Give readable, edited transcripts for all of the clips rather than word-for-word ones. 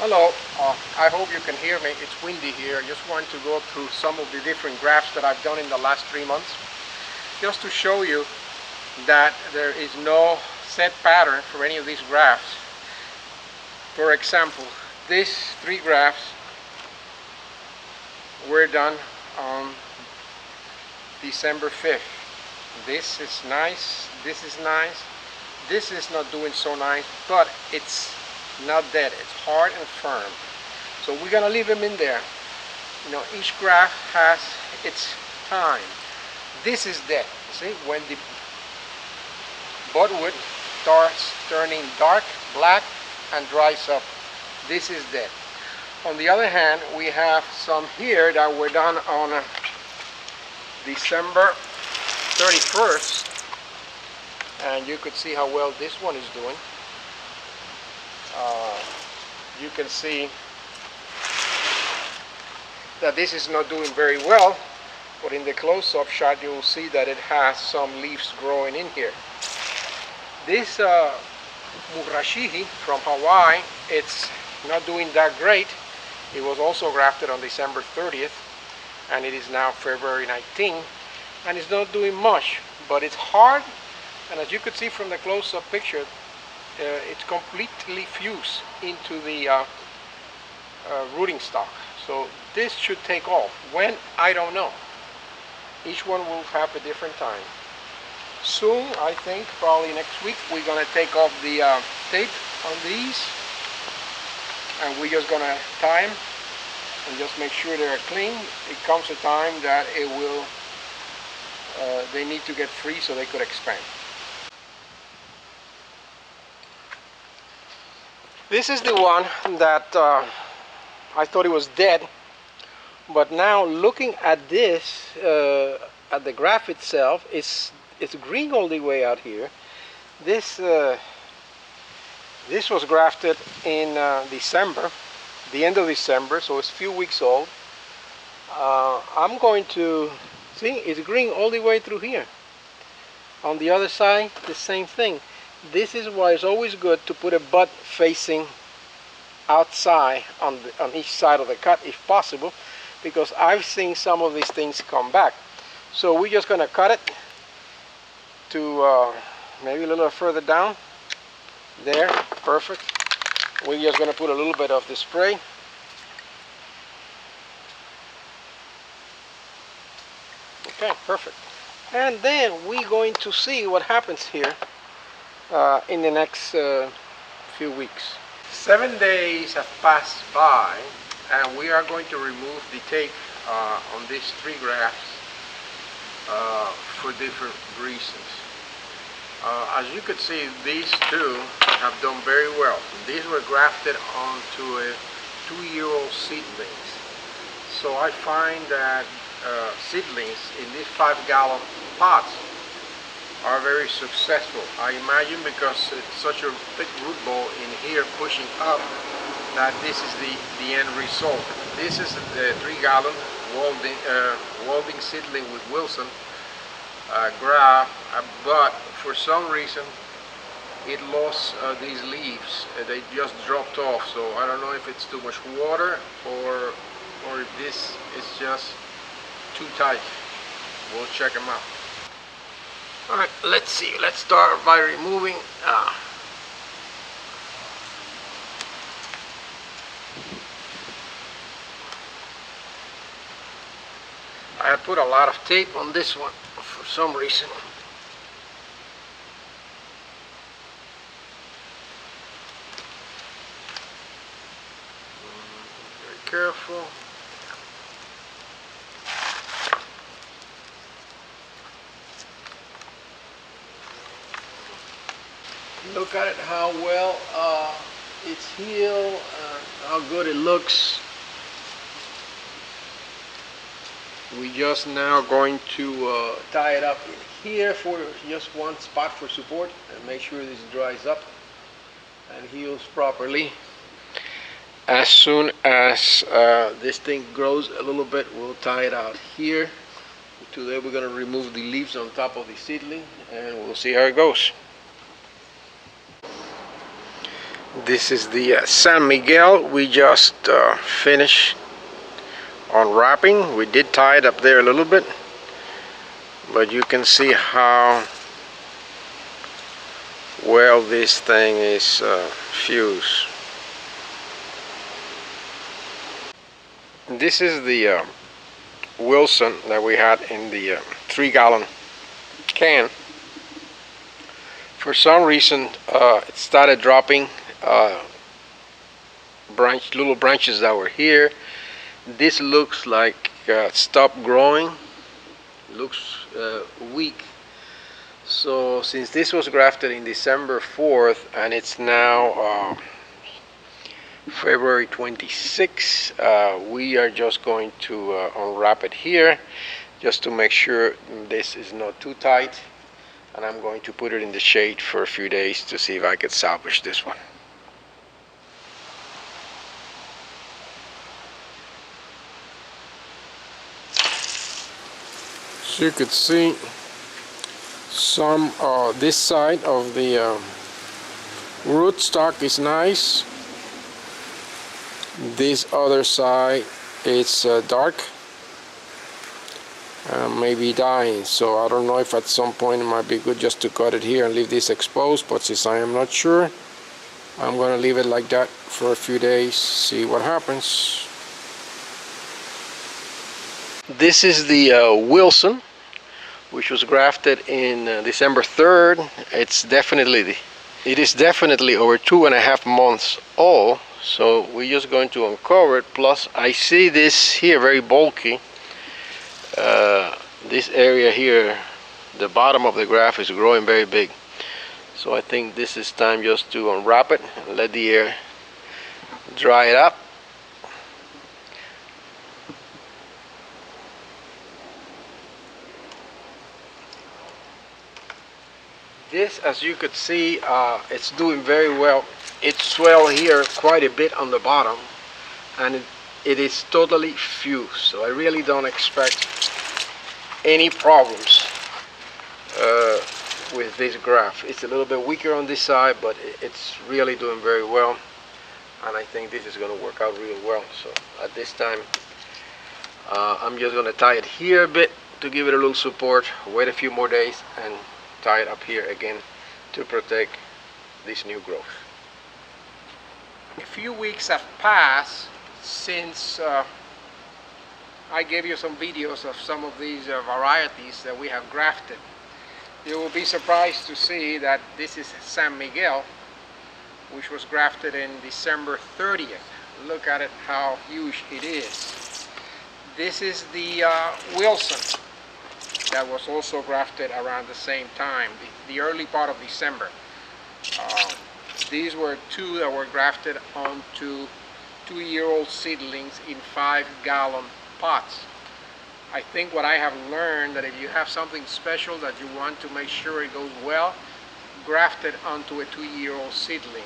Hello, I hope you can hear me. It's windy here. I just want to go through some of the different grafts that I've done in the last 3 months, just to show you that there is no set pattern for any of these grafts. For example, these 3 grafts were done on December 5th. This is nice, this is nice, this is not doing so nice, but it's not dead, it's hard and firm. So we're gonna leave them in there. You know, each graft has its time. This is dead. See, when the budwood starts turning dark, black, and dries up, this is dead. On the other hand, we have some here that were done on December 31st, and you could see how well this one is doing. You can see that this is not doing very well, but in the close-up shot you will see that it has some leaves growing in here. This Murashige from Hawaii, it's not doing that great. It was also grafted on December 30th, and it is now February 19th, and it's not doing much, but it's hard, and as you could see from the close-up picture, it's completely fused into the rooting stock. So this should take off. When? I don't know. Each one will have a different time. Soon, I think, probably next week, we're going to take off the tape on these, and we're just going to tie them and just make sure they're clean. It comes a time that it will, they need to get free so they could expand. This is the one that I thought it was dead, but now looking at this, at the graft itself, it's green all the way out here. This this was grafted in December, the end of December, so it's a few weeks old. I'm going to see, it's green all the way through here. On the other side, the same thing. This is why it's always good to put a bud facing outside on each side of the cut if possible, because I've seen some of these things come back. So we're just going to cut it to maybe a little further down. There, perfect. We're just going to put a little bit of the spray. Okay, perfect. And then we're going to see what happens here in the next few weeks. 7 days have passed by, and we are going to remove the tape on these 3 grafts for different reasons. As you could see, these 2 have done very well. These were grafted onto a 2-year-old seedlings. So I find that seedlings in these 5-gallon pots are very successful. I imagine because it's such a thick root ball in here pushing up, that this is the end result. This is the 3-gallon Walding seedling with Wilson graft, but for some reason it lost these leaves. They just dropped off, so I don't know if it's too much water or if this is just too tight. We'll check them out. Alright, let's see. Let's start by removing I had put a lot of tape on this one for some reason. Very careful. Look at it, how well it's healed, how good it looks. We just now going to tie it up in here for just one spot for support and make sure this dries up and heals properly. As soon as this thing grows a little bit, we'll tie it out here. Today we're going to remove the leaves on top of the seedling and we'll see how it goes. This is the San Miguel. We just finished unwrapping. We did tie it up there a little bit, but you can see how well this thing is fused. This is the Wilson that we had in the 3-gallon can. For some reason it started dropping little branches that were here. This looks like stopped growing, looks weak. So since this was grafted in December 4th and it's now February 26, we are just going to unwrap it here just to make sure this is not too tight, and I'm going to put it in the shade for a few days to see if I can salvage this one. So you could see some this side of the rootstock is nice. This other side is dark, maybe dying, so I don't know if at some point it might be good just to cut it here and leave this exposed, but since I am not sure, I'm gonna leave it like that for a few days, see what happens. This is the Wilson, which was grafted in December 3rd. It is definitely over 2.5 months old. So we're just going to uncover it. Plus I see this here very bulky. This area here, the bottom of the graft is growing very big. So I think this is time just to unwrap it and let the air dry it up. This, as you could see, it's doing very well. It swelled here quite a bit on the bottom, and it is totally fused, so I really don't expect any problems with this graft. It's a little bit weaker on this side, but it's really doing very well, and I think this is going to work out real well. So at this time I'm just going to tie it here a bit to give it a little support, wait a few more days and tie it up here again to protect this new growth. A few weeks have passed since I gave you some videos of some of these varieties that we have grafted. You will be surprised to see that this is San Miguel, which was grafted in December 30th. Look at it, how huge it is. This is the Wilson that was also grafted around the same time, the early part of December. These were two that were grafted onto 2-year-old seedlings in 5-gallon pots. I think what I have learned, that if you have something special that you want to make sure it goes well, graft it onto a 2-year-old seedling.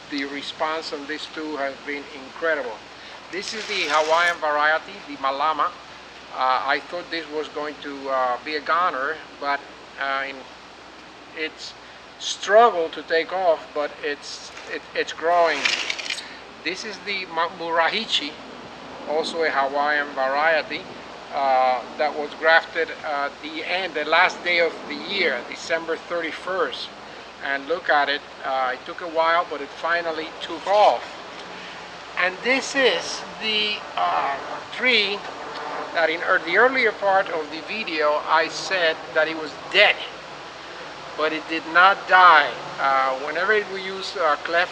The response on these two has been incredible. This is the Hawaiian variety, the Malama. I thought this was going to be a goner, but it's struggled to take off, but it's growing. This is the Murashige, also a Hawaiian variety that was grafted at the last day of the year, December 31st. And look at it, it took a while, but it finally took off. And this is the tree that in the earlier part of the video I said that it was dead, but it did not die. Whenever we use cleft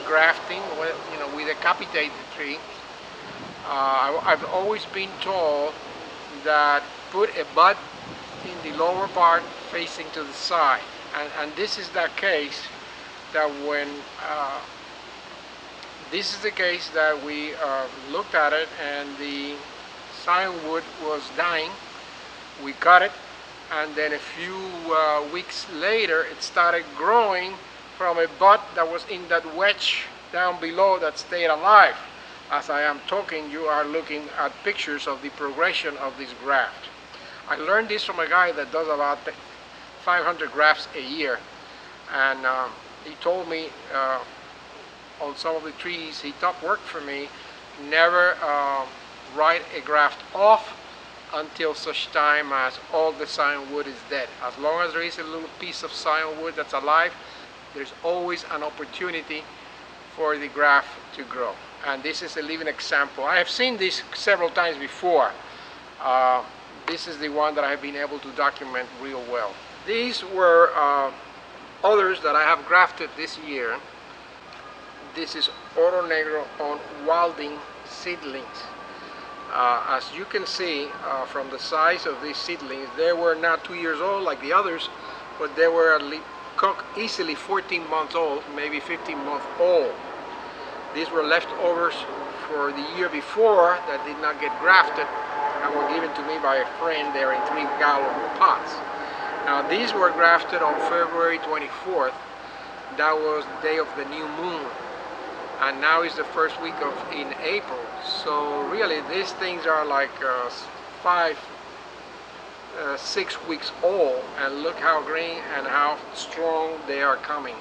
grafting, we decapitate the tree, I've always been told that put a bud in the lower part facing to the side, and this is that case that when this is the case that we looked at it and the scion-wood was dying. We cut it, and then a few weeks later it started growing from a bud that was in that wedge down below that stayed alive. As I am talking, you are looking at pictures of the progression of this graft. I learned this from a guy that does about 500 grafts a year, and he told me on some of the trees he thought worked for me, never write a graft off until such time as all the scion wood is dead. As long as there is a little piece of scion wood that's alive, there's always an opportunity for the graft to grow. And this is a living example. I have seen this several times before. This is the one that I have been able to document real well. These were others that I have grafted this year. This is Oro Negro on wilding seedlings. As you can see from the size of these seedlings, they were not 2 years old like the others, but they were at least easily 14 months old, maybe 15 months old. These were leftovers for the year before that did not get grafted and were given to me by a friend. They're in 3-gallon pots. Now these were grafted on February 24th. That was the day of the new moon. And now is the first week in April. So really these things are like 6 weeks old, and look how green and how strong they are coming.